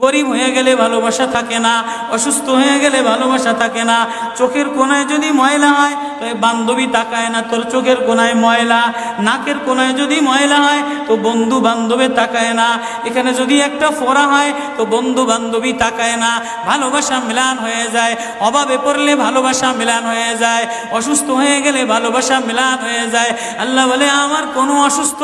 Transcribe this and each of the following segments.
গরিব হয়ে গেলে ভালোবাসা থাকে না, অসুস্থ হয়ে গেলে ভালোবাসা থাকে না। চোখের কোণায় যদি ময়লা হয় তো বান্ধবী তাকায় না তোর চোখের কোণায় ময়লা, নাকের কোণায় যদি ময়লা হয় তো বন্ধু বান্ধবে তাকায় না, এখানে যদি একটা ফোড়া হয় তো বন্ধু বান্ধবী তাকায় না। ভালোবাসা মিলান হয়ে যায়, অভাবে পড়লে ভালোবাসা মিলান হয়ে যায়, অসুস্থ হয়ে গেলে ভালোবাসা মিলান হয়ে যায়। আল্লাহ বলে আমার কোনো অসুস্থ,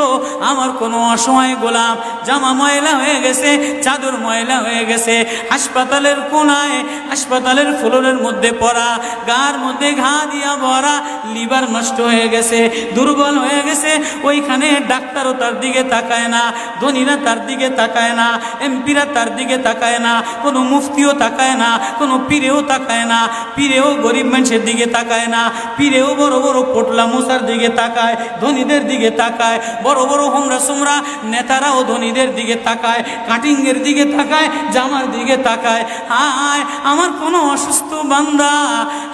আমার কোনো অসহায় গোলাম জামা ময়লা হয়ে গেছে, চাদর ময়লা হয়ে গেছে, হাসপাতালের কোনায় হাসপাতালের ফ্লোরের মধ্যে পড়া, গার মধ্যে ঘা দিয়া ভরা, লিভার নষ্ট হয়ে গেছে, দুর্বল হয়ে গেছে, ওইখানে ডাক্তারও তার দিকে তাকায় না, ধনীরা তার দিকে তাকায় না, এমপিরা তার দিকে তাকায় না, কোনো মুফতিও তাকায় না, কোনো পীরেও তাকায় না, পীরেও গরিব মানুষের দিকে তাকায় না, পীরেও বড় বড় পোটলা মুসার দিকে তাকায়, ধনীদের দিকে তাকায়, বড় বড় হোমরা সোমরা নেতারাও ধনীদের দিকে তাকায়, কাটিংয়ের দিকে তাকায়, জামার দিকে তাকায়। হায় আমার কোনো অসুস্থ বান্দা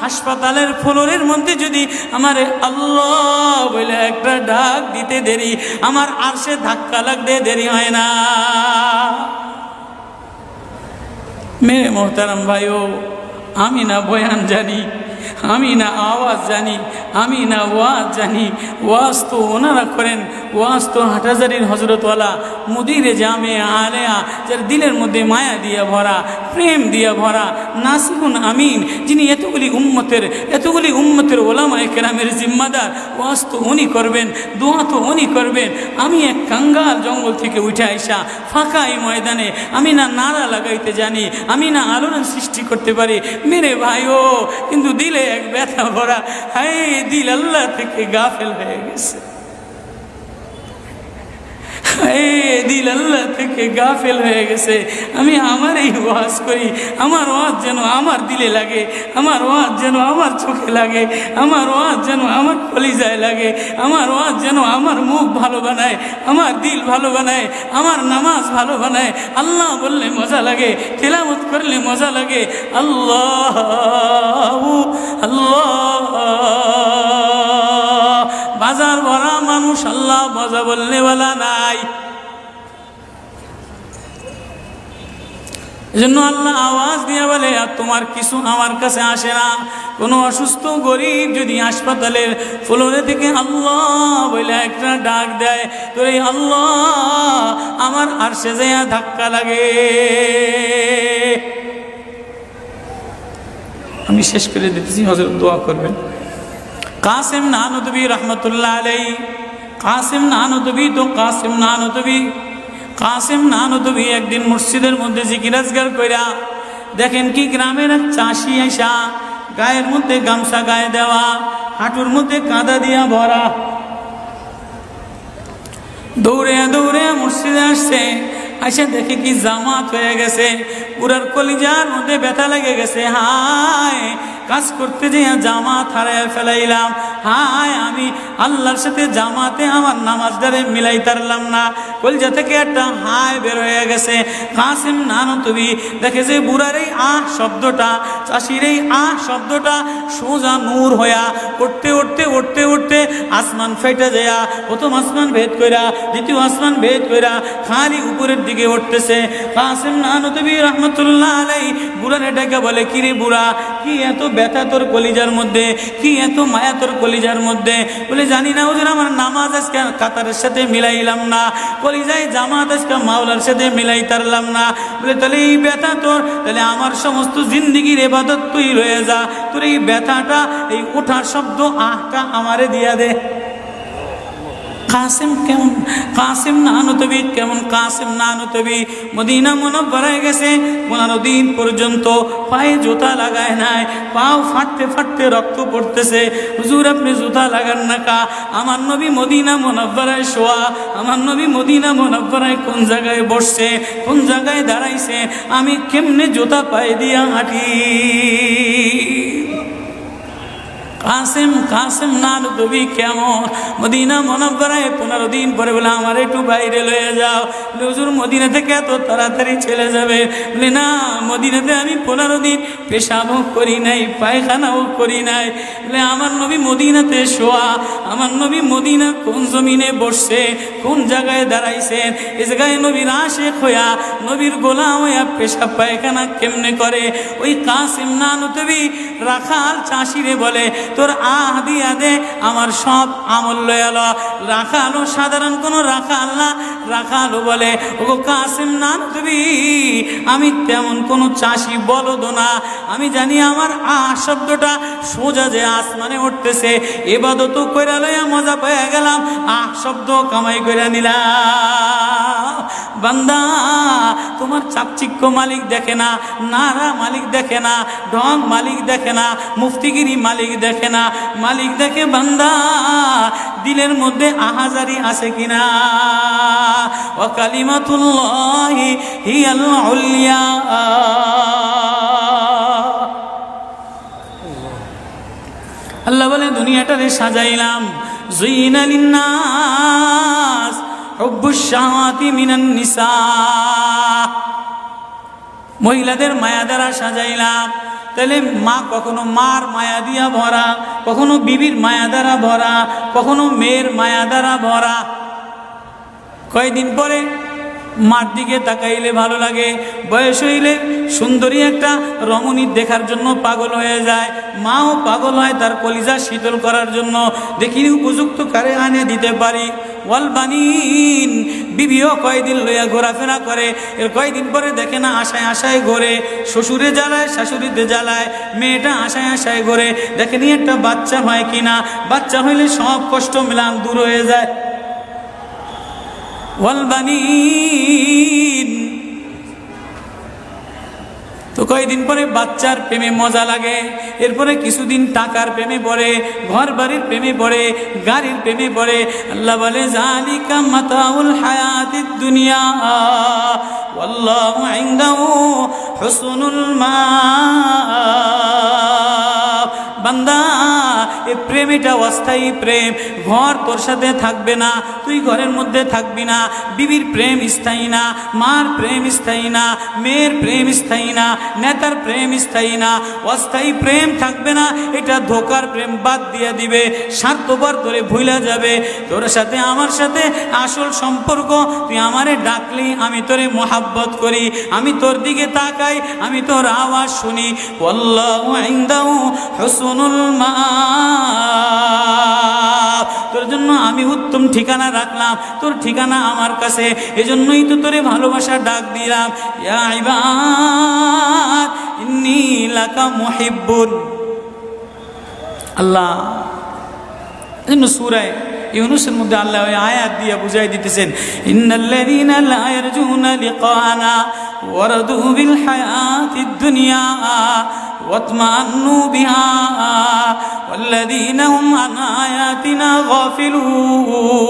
হাসপাতালের ফ্লোরের মধ্যে যদি আমার আল্লাহ বলে একটা ডাক দিতে দেরি, আমার আরশে ধাক্কা লাগতে দেরি হয় না। মেরে মোহতারাম ভাইও, আমি না বয়ান জানি, আমি না আওয়াজ জানি, আমি না ওয়াজ জানি, ওয়াজ তো ওনারা করেন, ওয়াজ তো হাটহাজারির হজরতওয়ালা মুদিরে জামে আলেয়া, যার দিলের মধ্যে মায়া দিয়া ভরা, প্রেম দিয়া ভরা, নাসিহুন আমিন, যিনি এতগুলি উম্মতের ওলামায়ে কেরামের জিম্মাদার, ওয়াজ তো উনি করবেন, দোয়া তো উনি করবেন। আমি এক কাঙ্গাল জঙ্গল থেকে উঠে আইসা ফাঁকা এই ময়দানে আমি না নারা লাগাইতে জানি, আমি না আলোড়ন সৃষ্টি করতে পারি। মেরে ভাইও, কিন্তু দিলে এক ব্যথা ভরা, হায় দিল আল্লাহ থেকে গাফেল হয়ে গেছে, দিল আল্লাহ থেকে গাফেল হয়ে গেছে। আমি আমার এই ওয়াজ করি, আমার ওয়াজ যেন আমার দিলে লাগে, আমার ওয়াজ যেন আমার চোখে লাগে, আমার ওয়াজ যেন আমার কলিজায় লাগে, আমার ওয়াজ যেন আমার মুখ ভালো বানায়, আমার দিল ভালো বানায়, আমার নামাজ ভালো বানায়। আল্লাহ বললে মজা লাগে, তেলাওয়াত করলে মজা লাগে। আল্লাহ আল্লাহ, বাজার ভরা মানুষ, আল্লাহ মজা বললে বলা নাই। এজন্য আল্লাহ আওয়াজ দিয়ে বলে, আর তোমার কিছু আমার কাছে আসে না। কোনো অসুস্থ গরিব যদি হাসপাতালের ফ্লোরে থেকে আল্লাহ বলে একটা ডাক দেয়, তো এই আল্লাহ আমার আরশে যাইয়া ধাক্কা লাগে। আমি শেষ করে দিতেছি, হযরত দোয়া করবেন। কাসেম নানুতুবি রহমতুল্লাহ আলাইহি, কাসেম নানুতুবি তো কাসেম নানুতুবি একদিন মসজিদের মধ্যে জিকির আজকার কইরা দেখেন কি গ্রামের এক চাষি আইসা গায়ের মধ্যে গামছা গায়ে দেওয়া, হাঁটুর মধ্যে কাদা দিয়া ভরা, দৌড়ে দৌড়ে মসজিদে আসছে। আইসা দেখে কি জামাত হয়ে গেছে, পুরার কলিজার মধ্যে ব্যথা লেগে গেছে। হায়, কাজ করতে যেয়ে জামাত হারায় ফেলাইলাম। হায়, আমি আল্লাহর সাথে জামাতে আমার নামাজদারে মিলাই তারলাম না। কলিজা থেকে একটা হায় বের হয়ে গেছে। কাসেম নানুতুবি দেখে যে বুড়ার এই আহ শব্দটা, চাষির এই আহ শব্দটা সোজা নূর হইয়া উঠতে উঠতে উঠতে উঠতে আসমান ফেটে যায়া প্রথম আসমান ভেদ কইরা দ্বিতীয় আসমান ভেদ কইরা খালি উপরের দিকে উঠতেছে। কাসেম নানুতুবি রহমতুল্লাহ আলাইহি বুড়ারে ডেকে বলে, কিরে বুড়া, কি এত ব্যথা তোর কলিজার মধ্যে, কি এত মায়া তোর কলিজার মধ্যে? বলে, জানি না হুজুর, আমার নামাজ আজকে কাতারের সাথে মিলাইলাম না, কলিজায় জামাত আজকে মাওলার সাথে মিলাই তারলাম না। বলে, তাহলে এই ব্যথা তোর, তাহলে আমার সমস্ত জিন্দিগির ইবাদত তুই রয়ে যা, তোর এই ব্যথাটা, এই ওঠার শব্দ আহটা আমারে দিয়া দে। কাসেম কেমন, কাসেম নানুতুবি কেমন, কাসেম নানুতুবি মদিনা মুনাওয়ারায় গেছে, 15 দিন পর্যন্ত পায়ে জুতা লাগায় নাই, পাও ফাটতে ফাটতে রক্ত পড়তেছে। হুজুর আপনি জুতা লাগান না কা? আমার নবী মদিনা মুনাওয়ারায় শোয়া, আমার নবী মদিনা মুনাওয়ারায় কোন জায়গায় বসছে, কোন জায়গায় দাঁড়াইছে, আমি কেমনে জুতা পায়ে দিয়া হাঁটি? কাসেম কাসেম নানুতুবি কেমন? মদিনা মুনাওয়ারায় 15 দিন পরে বলে আমার একটু বাইরে লয়ে যাও। হুজুর মদিনা থেকে এত তাড়াতাড়ি চলে যাবে? বলে না, মদিনাতে আমি 15 দিন পেশাবও করি নাই, পায়খানাও করি নাই। বলে আমার নবী মদিনাতে শোয়া, আমার নবী মদিনা কোন জমিনে বসছে, কোন জায়গায় দাঁড়াইছেন, এ জায়গায় নবীর আশেক হইয়া, নবীর গোলাম হইয়া পেশাব পায়খানা কেমনে করে? ওই কাসেম নানুতুবি রাখাল চাষিরে বলে তোর আহ দিয়া দে, আমার সব আমল লয়ে ল। রাখালও সাধারণ কোনো রাখাল না, রাখালও বলে ও কাসেম নানুতুবি আমি তেমন কোনো চাষি বলদ না, আমি জানি আমার আহ শব্দটা সোজা যে আসমানে উঠতেছে, ইবাদত কইরা লইয়া মজা পেয়ে গেলাম, আহ শব্দ কামাই কইরা নিলাম। বান্দা তোমার চাকচিক্য মালিক দেখে না, নারা মালিক দেখে না, ঢং মালিক দেখে না, মুফতিগিরি মালিক দেখে না, মালিক দেখে বান্দা দিলের মধ্যে আহাজারি আছে কিনা। ওয়া কালিমাতুল্লাহি হিয়াল উলিয়া। আল্লাহ বলে দুনিয়াটারে সাজাইলাম যুইনা লিন্নাস হুব্বুশ শাহাওয়াতি মিনান নিসা, মহিলাদের মায়া দ্বারা সাজাইলাম। তাহলে মা কখনো মার মায়া দিয়া ভরা, কখনো বিবির মায়া দ্বারা ভরা, কখনো মেয়ের মায়া দ্বারা ভরা। কয়েকদিন পরে মার দিকে তাকাইলে ভালো লাগে, বয়স হইলে সুন্দরী একটা রমণী দেখার জন্য পাগল হয়ে যায়, মাও পাগল হয় তার কলিজা শীতল করার জন্য, দেখিনি উপযুক্ত কারে আনে দিতে পারি। ওয়াল বানিন, বিবিও কয়দিন লইয়া ঘোরাফেরা করে, এর কয়দিন পরে দেখে না আশায় আশায় ঘোরে, শ্বশুরে জ্বালায় শাশুড়িতে জ্বালায়, মেয়েটা আশায় আশায় ঘোরে, দেখেনি একটা বাচ্চা হয় কিনা, বাচ্চা হইলে সব কষ্ট মিলাম দূর হয়ে যায়। ওয়াল বানিন, তো কয়েকদিন পরে বাচ্চার প্রেমে মজা লাগে, এরপরে কিছুদিন টাকার প্রেমে পড়ে, ঘর বাড়ির প্রেমে পড়ে, গাড়ির প্রেমে পড়ে। আল্লাহ বলে জালিকা মাতাউল হায়াতিদ দুনিয়া ওয়াল্লাহু ইনদাহু হুসনুল মাআব। বান্দা এ প্রেম এটা অস্থায়ী প্রেম, ঘর তোর সাথে থাকবে না, তুই ঘরের মধ্যে থাকবি না, বিবির প্রেম স্থায়ী না, মার প্রেম স্থায়ী না, মেয়ের প্রেম স্থায়ী না, নেতার প্রেম স্থায়ী না, অস্থায়ী প্রেম থাকবে না। এটা ধোকার প্রেম বাদ দিয়ে দিবে, স্বার্থপর তোরে ভুলা যাবে। তোর সাথে আমার সাথে আসল সম্পর্ক, তুই আমারে ডাকলি আমি তোরে মোহাব্বত করি, আমি তোর দিকে তাকাই, আমি তোর আওয়াজ শুনি। আল্লাহু ইনদাহু হুসনুল মাআব, তোর জন্য আমি উত্তম ঠিকানা রাখলাম, তোর ঠিকানা আমার কাছে, এজন্যই তো তোরে ভালোবাসা ডাক দিলাম। ইয়া ইবাদ ইন্নী লাকা মুহিব্বুন। আল্লাহ এজন্য সূরা ইউনূসের মধ্যে আল্লাহ ওই আয়াত দিয়ে বুঝাই দিতেছেন, ইন্নাল্লাযীনা লা ইয়ারজুনা লিকানা ওয়ারাদু বিল হায়াতিদ দুনিয়া ওয়াতমান্নু বিহা ওয়াল্লাযীনা হুম আন আয়াতিনা গাফিলুন।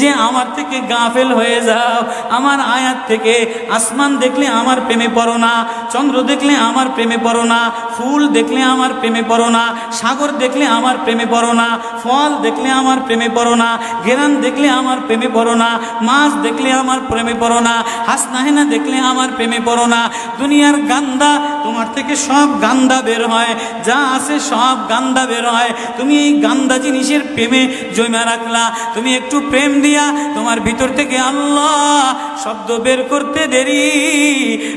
যে আমার থেকে গাফেল হয়ে যাও, আমার আয়াত থেকে। আসমান দেখলে আমার প্রেমে পড়ো না, চন্দ্র দেখলে আমার প্রেমে পড়ো না, ফুল দেখলে আমার প্রেমে পড়ো না, সাগর দেখলে আমার প্রেমে পড়ো না, ফল দেখলে আমার প্রেমে পড়ো না, ঘেরান দেখলে আমার প্রেমে পড়ো না, মাছ দেখলে আমার প্রেমে পড়ো না, হাসনাহেনা দেখলে আমার প্রেমে পড়ো না। দুনিয়ার গান্দা, তোমার থেকে সব গান্দা বের হয়, যা আছে সব গান্দা বের হয়। তুমি এই গান্দা জিনিসের প্রেমে জমা রাখলা, তুমি একটু প্রেম দিয়া তোমার ভিতর থেকে আল্লাহ শব্দ বের করতে দেরি,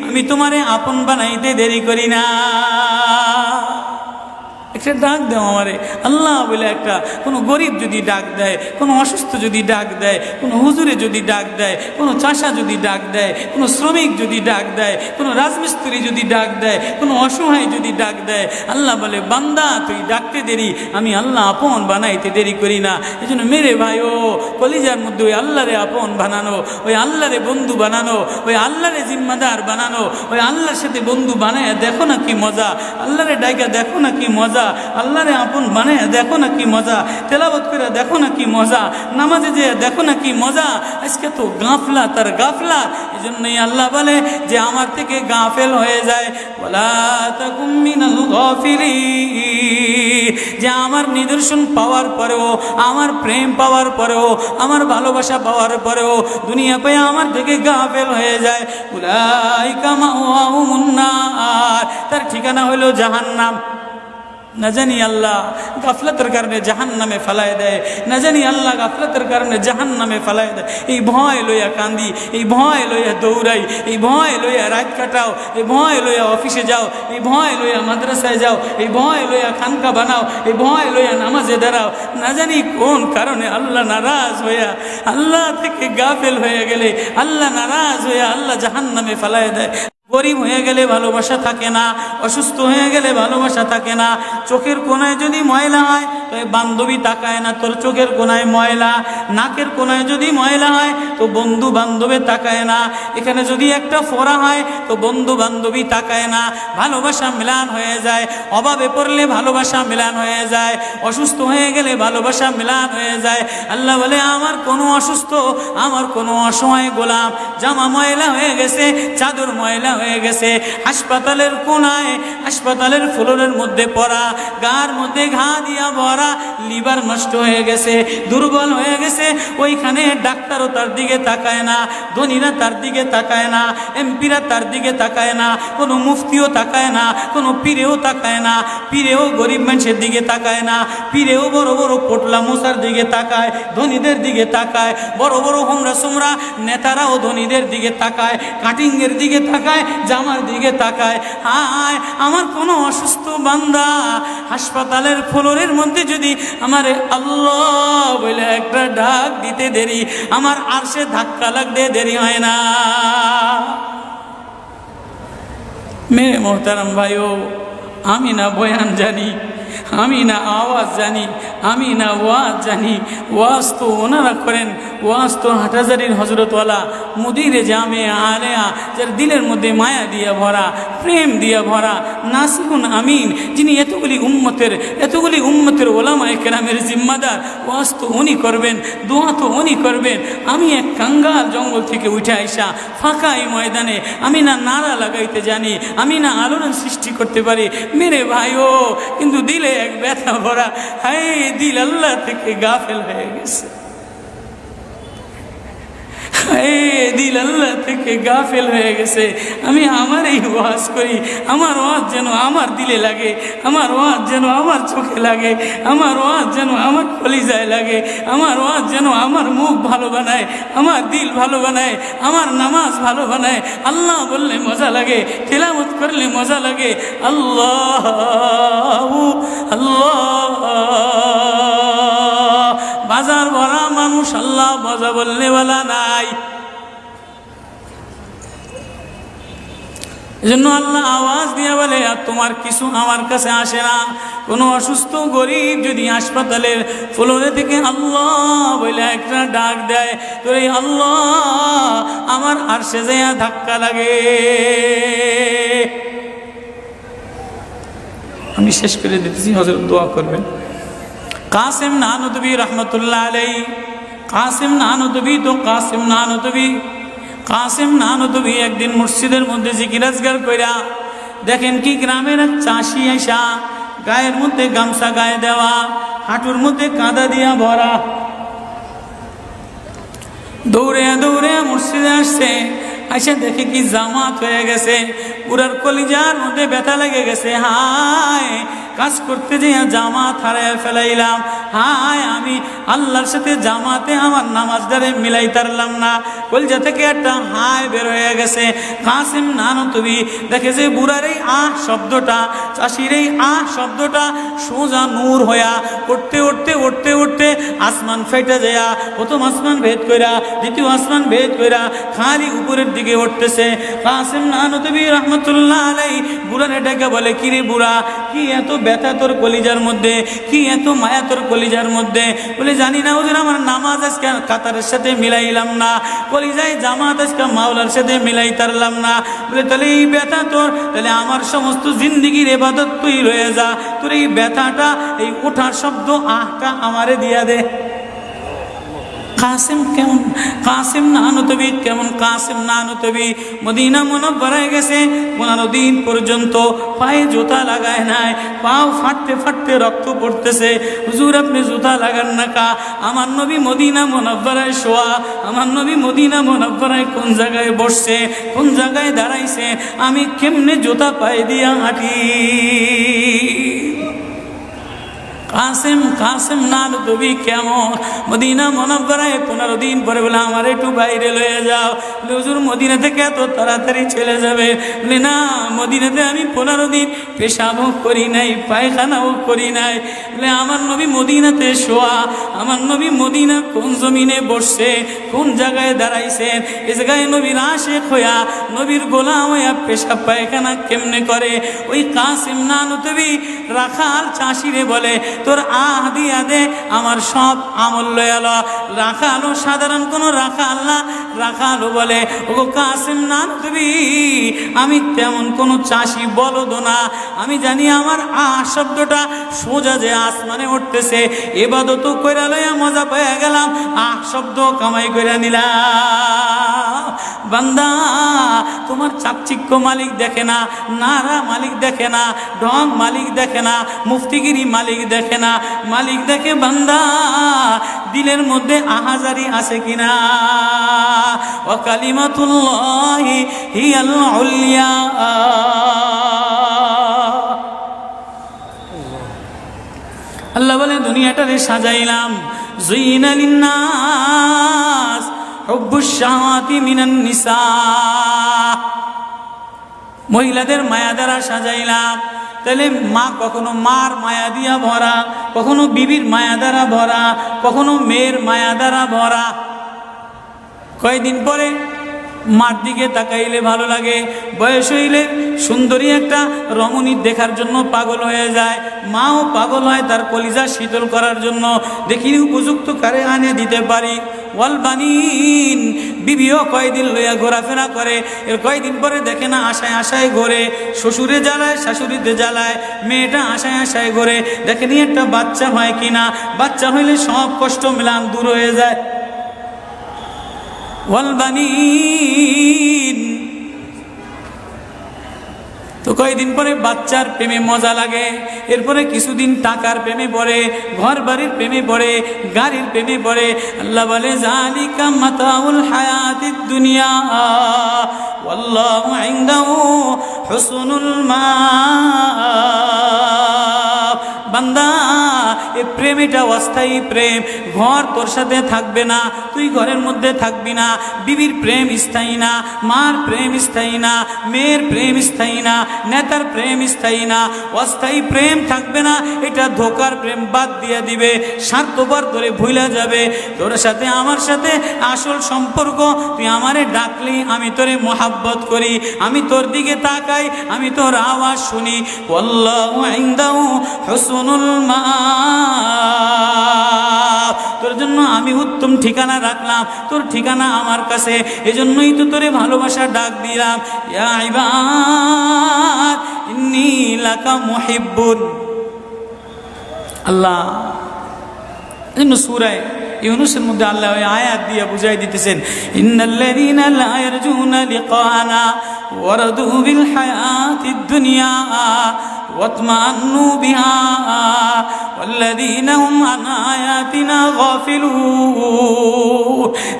আমি তোমারে আপন বানাইতে দেরি করি না। একটা ডাক দেও আমারে আল্লাহ বলে, একটা কোনো গরিব যদি ডাক দেয়, কোনো অসুস্থ যদি ডাক দেয়, কোনো হুজুরে যদি ডাক দেয়, কোনো চাষা যদি ডাক দেয়, কোনো শ্রমিক যদি ডাক দেয়, কোনো রাজমিস্ত্রি যদি ডাক দেয়, কোনো অসহায় যদি ডাক দেয়, আল্লাহ বলে বান্দা তুই ডাকতে দেরি, আমি আল্লাহ আপন বানাইতে দেরি করি না। এই জন্য মেরে ভাই ও কলিজার মধ্যে ওই আল্লাহরে আপন বানানো, ওই আল্লাহরে বন্ধু বানানো, ওই আল্লাহরে জিম্মাদার বানানো, ওই আল্লাহর সাথে বন্ধু বানায় দেখো না কি মজা, আল্লাহরে ডাইকা দেখো না কি মজা। মজা, আল্লাহরে আপন মানে দেখো না কি মজা, তেলাওয়াত করে দেখো না কি মজা, নামাজে যে দেখো না কি মজা। আজকে তো গাফলাত আর গাফলাত। এই জন্যই আল্লাহ বলে যে আমার থেকে গাফেল হয়ে যায়, ওয়ালা তাকুম মিনাল গাফিলিন, যে আমার নিদর্শন পাওয়ার পরেও, আমার প্রেম পাওয়ার পরেও, আমার ভালোবাসা পাওয়ার পরেও দুনিয়া পেয়ে আমার থেকে গাফেল হয়ে যায়। উলাইকা মাওয়াহুমুন নার, তার ঠিকানা হলো জাহান্নাম। না জানি আল্লাহ গাফলতের কারণে জাহান্নামে ফেলায় দেয়, না জানি আল্লাহ গাফলতের কারণে জাহান্নামে ফেলায় দেয়। এই ভয় লইয়া কান্দি, এই ভয় লইয়া দৌড়াই, এই ভয় লইয়া রাত কাটাও, এই ভয় লইয়া অফিসে যাও, এই ভয় লইয়া মাদ্রাসায় যাও, এই ভয় লইয়া খানকা বানাও, এই ভয় লইয়া নামাজে দাঁড়াও। না জানি কোন কারণে আল্লাহ নারাজ হইয়া, আল্লাহ থেকে গাফেল হয়ে গেলে আল্লাহ নারাজ হইয়া আল্লাহ জাহান্নামে ফেলায় দেয়। গরিব হয়ে গেলে ভালোবাসা থাকে না, অসুস্থ হয়ে গেলে ভালোবাসা থাকে না। চোখের কোনায় যদি ময়লা হয় তো বান্ধবী তাকায় না তোর চোখের কোনায় ময়লা, নাকের কোনায় যদি ময়লা হয় তো বন্ধু বান্ধবে তাকায় না, এখানে যদি একটা ফোড়া হয় তো বন্ধু বান্ধবী তাকায় না। ভালোবাসা মিলান হয়ে যায়, অভাবে পড়লে ভালোবাসা মিলান হয়ে যায়, অসুস্থ হয়ে গেলে ভালোবাসা মিলান হয়ে যায়। আল্লাহ বলে আমার কোনো অসুস্থ, আমার কোনো অসহায় গোলাম জামা ময়লা হয়ে গেছে, চাদর ময়লা হয়ে গেছে, হাসপাতালের কোনায়, হাসপাতালের ফ্লোরের মধ্যে পড়া, গার মধ্যে ঘা দিয়া ভরা, লিভার নষ্ট হয়ে গেছে, দুর্বল হয়ে গেছে, ওইখানে ডাক্তারও তার দিকে তাকায় না, ধনীরা তার দিকে তাকায় না, এমপিরা তার দিকে তাকায় না, কোনো মুফতিও তাকায় না, কোনো পীরেও তাকায় না, পীরেও গরিব মানুষের দিকে তাকায় না, পীরেও বড় বড় পোটলা মশার দিকে তাকায়, ধনীদের দিকে তাকায়, বড় বড় হোমরা সোমরা নেতারাও ধনীদের দিকে তাকায়, কাটিংয়ের দিকে তাকায়, জামার দিকে তাকায়। হায় আমার কোনো অসুস্থ বান্দা হাসপাতালের ফ্লোরের মধ্যে যদি আমার আল্লাহ বলে একটা ডাক দিতে দেরি, আমার আরশে ধাক্কা লাগতে দেরি হয় না। মেরে মোহতারাম ভাইও, আমি না বয়ান জানি, আমি না আওয়াজ জানি, আমি না ওয়াজ জানি, ওয়াজ তো ওনারা করেন, ওয়াজ তো হাটহাজারির হজরতওয়ালা মুদিরে জামে আলেয়া, যার দিলের মধ্যে মায়া দিয়া ভরা, প্রেম দিয়া ভরা, নাসিহুন আমিন, যিনি এতগুলি উম্মতের ওলামায়ে কেরামের জিম্মাদার। ওয়াজ তো উনি করবেন, দোয়া তো উনি করবেন। আমি এক কাঙ্গাল জঙ্গল থেকে উঠে আইসা ফাঁকা এই ময়দানে আমি না নারা লাগাইতে জানি, আমি না আলোড়ন সৃষ্টি করতে পারি মেরে ভাইও, কিন্তু দিলে এক ব্যথা ভরা। হায় দিল আল্লাহ থেকে গাফেল হয়ে গেছে, দিল আল্লাহ থেকে গাফেল হয়ে গেছে। আমি আমার এই ওয়াজ করি, আমার ওয়াজ যেন আমার দিলে লাগে, আমার ওয়াজ যেন আমার চোখে লাগে, আমার ওয়াজ যেন আমার কলিজায় লাগে, আমার ওয়াজ যেন আমার মুখ ভালো বানায়, আমার দিল ভালো বানায়, আমার নামাজ ভালো বানায়। আল্লাহ বললে মজা লাগে, তিলাওয়াত করলে মজা লাগে। আল্লাহ আল্লাহ, বাজার ভরা মানুষ, আল্লাহ মজা বললে বলা নাই। এজন্য আল্লাহ আওয়াজ দিয়ে বলে আর তোমার কিছু আমার কাছে আসে না। কোনো অসুস্থ গরিব যদি হাসপাতালের ফ্লোরে থেকে আল্লাহ বলে একটা ডাক দেয়, তো এই আল্লাহ আমার আরশে যাইয়া ধাক্কা লাগে। আমি শেষ করে দিতেছি, হযরত দোয়া করবেন। কাসিম নানুতুবি রহমতুল্লাহ আলাইহি, কাসিম নানুতুবি তো কাসিম নানুতুবি, কাসিম নানুতুবি একদিন মসজিদের মধ্যে জিকির আজকার কইরা দেখেন কি গ্রামের এক চাষি আইসা গায়ের মধ্যে গামছা গায়ে দেওয়া, হাঁটুর মধ্যে কাদা দিয়া ভরা, দৌড়ে দৌড়ে মসজিদে আসছে। আইসা দেখে কি জামাত হয়ে গেছে, পুরার কলিজার মধ্যে ব্যথা লেগে গেছে। হায় কাজ করতে যেয়ে জামাত হারায় ফেলাইলাম, হায় আমি আল্লাহর সাথে জামাতে আমার নামাজদারে মিলাই তারলাম না। কলিজা থেকে একটা হায় বের হয়ে গেছে। কাসিম নানুতুবি দেখে যে বুড়ার এই আহ শব্দটা, চাষির এই আহ শব্দটা সোজা নূর হইয়া উঠতে উঠতে উঠতে উঠতে আসমান ফেটে যায়া প্রথম আসমান ভেদ কইরা দ্বিতীয় আসমান ভেদ কইরা খালি উপরের দিকে উঠতেছে। কাসিম নানুতুবি রহমতুল্লাহ আলাইহি বুড়ারে ডেকে বলে, কিরে বুড়া, কি এত ব্যথা তোর কলিজার মধ্যে, কি এত মায়া তোর কলিজার মধ্যে? বলে জানি না হুজুর, আমার নামাজ আজকে কাতারের সাথে মিলাইলাম না। কলিজায় জামাত আজকে মাওলার সাথে মিলাই তারলাম না। বলে তাহলে এই ব্যথা তোর, তাহলে আমার সমস্ত জিন্দিগির ইবাদত তুই রয়ে যা, তোর এই ব্যথাটা, এই ওঠার শব্দ আহটা আমারে দিয়া দে। কাসেম কেমন, কাসেম নানতবী কেমন, কাসেম নানতবী মদিনা মুনাওয়ারায় গেছে, 15 দিন পর্যন্ত পায়ে জুতা লাগায় নাই, পাও ফাটতে ফাটতে রক্ত পড়তেছে। হুজুর আপনি জুতা লাগান না কা? আমার নবী মদিনা মুনাওয়ারায় শোয়া, আমার নবী মদিনা মুনাওয়ারায় কোন জায়গায় বসছে, কোন জায়গায় দাঁড়াইছে, আমি কেমনে জুতা পায়ে দিয়া হাঁটি? কাসেম, কাসেম নানতবী কেমন মদিনা মুনাওয়ারায় 15 দিন পরে বলে আমার একটু বাইরে লয়ে যাও। হুজুর মদিনা থেকে এত তাড়াতাড়ি চলে যাবে? বলে না, মদিনাতে আমি 15 দিন পেশাবও করি নাই, পায়খানাও করি নাই। বলে আমার নবী মদিনাতে শোয়া, আমার নবী মদিনা কোন জমিনে বসছে, কোন জায়গায় দাঁড়াইছেন, এ জায়গায় নবীর আশেক হইয়া, নবীর গোলাম হইয়া পেশাব পায়খানা কেমনে করে? ওই কাসেম নানতবী রাখাল চাষিরে বলে তোর আহ দিয়া দে, আমার সব আমল লয়াল। রাখালো সাধারণ কোনো রাখাল না, রাখালো বলে ওগো কাসেম নানতবী, আমি তেমন কোনো চাষি বলদ না, আমি জানি আমার আহ শব্দটা সোজা যে আসমানে উঠতেছে, ইবাদত কইরা লইয়া মজা পেয়ে গেলাম, আহ শব্দ কামাই কইরা নিলাম। বান্দা, তোমার চাকচিক্য মালিক দেখে না, নারা মালিক দেখে না, ঢং মালিক দেখে না, মুফতিগিরি মালিক দেখে না, মালিক দেখে বান্দা দিলের মধ্যে আহাজারি আছে কিনা। ওয়া কালিমাতুল্লাহি হিয়াল উলিয়া। আল্লাহ বলে দুনিয়াটারে সাজাইলাম, যুইনা লিন্নাস হুব্বুশ শাহাওয়াতি মিনান নিসা, মহিলাদের মায়া দ্বারা সাজাইলাম। তাহলে মা কখনো মার মায়া দিয়া ভরা, কখনো বিবির মায়া দ্বারা ভরা, কখনো মেয়ের মায়া দ্বারা ভরা। কয়েকদিন পরে মার দিকে তাকাইলে ভালো লাগে, বয়স হইলে সুন্দরী একটা রমণী দেখার জন্য পাগল হয়ে যায়, মাও পাগল হয় তার কলিজা শীতল করার জন্য, দেখি উপযুক্ত কারে আনে দিতে পারি। ওয়াল বানিন, বিবিও কয়দিন লইয়া ঘোরাফেরা করে, এর কয়দিন পরে দেখে না আশায় আশায় ঘোরে, শ্বশুরে জ্বালায় শাশুড়িতে জ্বালায়, মেয়েটা আশায় আশায় ঘোরে, দেখেনি একটা বাচ্চা হয় কিনা, বাচ্চা হইলে সব কষ্ট মিলান দূর হয়ে যায়। ওয়াল বানিন, তো কয়েকদিন পরে বাচ্চার প্রেমে মজা লাগে, এরপরে কিছুদিন টাকার প্রেমে পড়ে, ঘর বাড়ির প্রেমে পড়ে, গাড়ির প্রেমে পড়ে। আল্লাহ বলে যালিকা মাতাউল হায়াতিদ দুনিয়া ওয়াল্লাহু ইনদাহু হুসনুল মাআব। বান্দা, এই প্রেম এটা অস্থায়ী প্রেম, ঘর তোর সাথে থাকবে না, তুই ঘরের মধ্যে থাকবি না, বিবির প্রেম স্থায়ী না, মার প্রেম স্থায়ী না, মেয়ের প্রেম স্থায়ী না, নেতার প্রেম স্থায়ী না, অস্থায়ী প্রেম থাকবে না, এটা ধোকার প্রেম বাদ দিয়ে দিবে, স্বার্থপর তোরে ভুলা যাবে। তোর সাথে আমার সাথে আসল সম্পর্ক, তুই আমারে ডাকলি আমি তোরে মোহাব্বত করি, আমি তোর দিকে তাকাই, আমি তোর আওয়াজ শুনি। আল্লাহু ইনদাহু হুসনুল মাআব, তোর জন্য আমি উত্তম ঠিকানা রাখলাম, তোর ঠিকানা আমার কাছে, এজন্যই তো তোরে ভালোবাসা ডাক দিলাম। ইয়া ইবাদ ইন্নী লাকা মুহিব্বুন। আল্লাহ সূরা ইউনূসের মধ্যে আল্লাহ ওই আয়াত দিয়ে বুঝাই দিতেছেন, ইন্নাল্লাযীনা লা ইয়ারজুনা লিকানা ওয়ারাদু বিল হায়াতিদ দুনিয়া ওয়াতমান্নু বিহা ওয়াল্লাযীনা হুম আন আয়াতিনা গাফিলুন।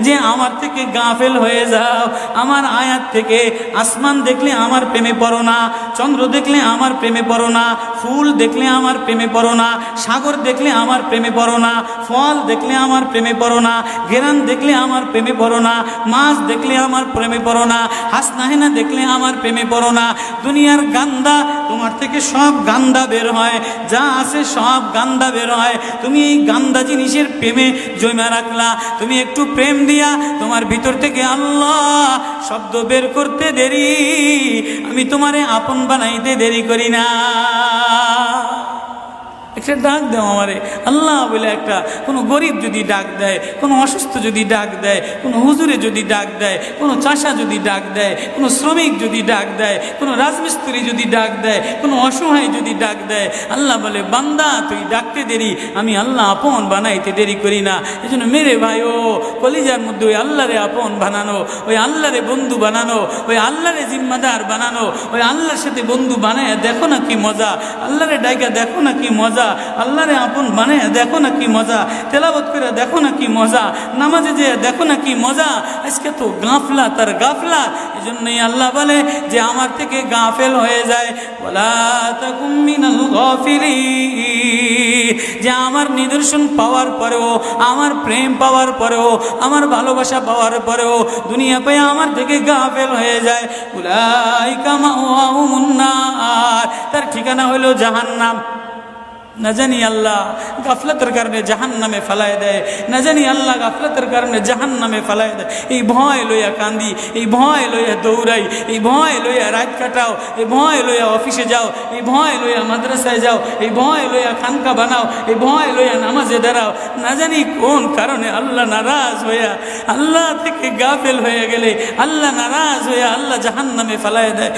যে আমার থেকে গাফেল হয়ে যাও, আমার আয়াত থেকে। আসমান দেখলে আমার প্রেমে পড়ো না, চন্দ্র দেখলে আমার প্রেমে পড়ো না, ফুল দেখলে আমার প্রেমে পড়ো না, সাগর দেখলে আমার প্রেমে পড়ো না, ফল দেখলে আমার প্রেমে পড়ো না, গেরান দেখলে আমার প্রেমে পড়ো না, মাছ দেখলে আমার প্রেমে পড়ো না, হাসনাহেনা দেখলে আমার প্রেমে পড়ো না। দুনিয়ার গান্দা, তোমার থেকে সব গান্দা বের হয়, যা আছে সব গান্দা বের হয়, তুমি এই গান্দা জিনিসের প্রেমে জমা রাখলা। তুমি একটু প্রেম দিয়া তোমার ভিতর থেকে আল্লাহ শব্দ বের করতে দেরি, আমি তোমারে আপন বানাইতে দেরি করি না। একটা ডাক দাও আমারে আল্লাহ বলে। একটা কোনো গরিব যদি ডাক দেয়, কোনো অসুস্থ যদি ডাক দেয়, কোনো হুজুরে যদি ডাক দেয়, কোনো চাষা যদি ডাক দেয়, কোনো শ্রমিক যদি ডাক দেয়, কোনো রাজমিস্ত্রি যদি ডাক দেয়, কোনো অসহায় যদি ডাক দেয়, আল্লাহ বলে বান্দা তুই ডাকতে দেরি, আমি আল্লাহ আপন বানাইতে দেরি করি না। এই জন্য মেরে ভাই ও কলিজার মধ্যে ওই আল্লাহরে আপন বানানো, ওই আল্লাহরে বন্ধু বানানো, ওই আল্লাহরে জিম্মাদার বানানো, ওই আল্লাহর সাথে বন্ধু বানায় দেখো না কি মজা। আল্লাহরে ডাইকা দেখো না কি মজা, আল্লাহরে আপন বানায় দেখো না কি মজা, তেলাওয়াত করে দেখো না কি মজা, নামাজে যে দেখো না কি মজা। আজকে তো গাফলা তার গাফলা। এই জন্যই আল্লাহ বলে যে আমার থেকে গাফেল হয়ে যায়, ওয়ালা তাকুম মিনাল গাফিলিন। যে আমার নিদর্শন পাওয়ার পরেও, আমার প্রেম পাওয়ার পরেও, আমার ভালোবাসা পাওয়ার পরেও দুনিয়া পেয়ে আমার থেকে গাফেল হয়ে যায়, উলাইকা মাওয়াহুমুন নার, তার ঠিকানা হলো জাহান্নাম। না জানি আল্লাহ গাফলতের কারণে জাহান্নামে ফেলায় দেয়, না জানি আল্লাহ গাফলতের কারণে জাহান্নামে ফেলায় দেয়। এই ভয় লইয়া কান্দি, এই ভয় লইয়া দৌড়াই, এই ভয় লইয়া রাত কাটাও, এই ভয় লইয়া অফিসে যাও, এই ভয় লইয়া মাদ্রাসায় যাও, এই ভয় লইয়া খানকা বানাও, এই ভয় লইয়া নামাজে দাঁড়াও। না জানি কোন কারণে আল্লাহ নারাজ হইয়া, আল্লাহ থেকে গাফেল হয়ে গেলে আল্লাহ নারাজ হইয়া আল্লাহ জাহান্নামে ফেলায় দেয়।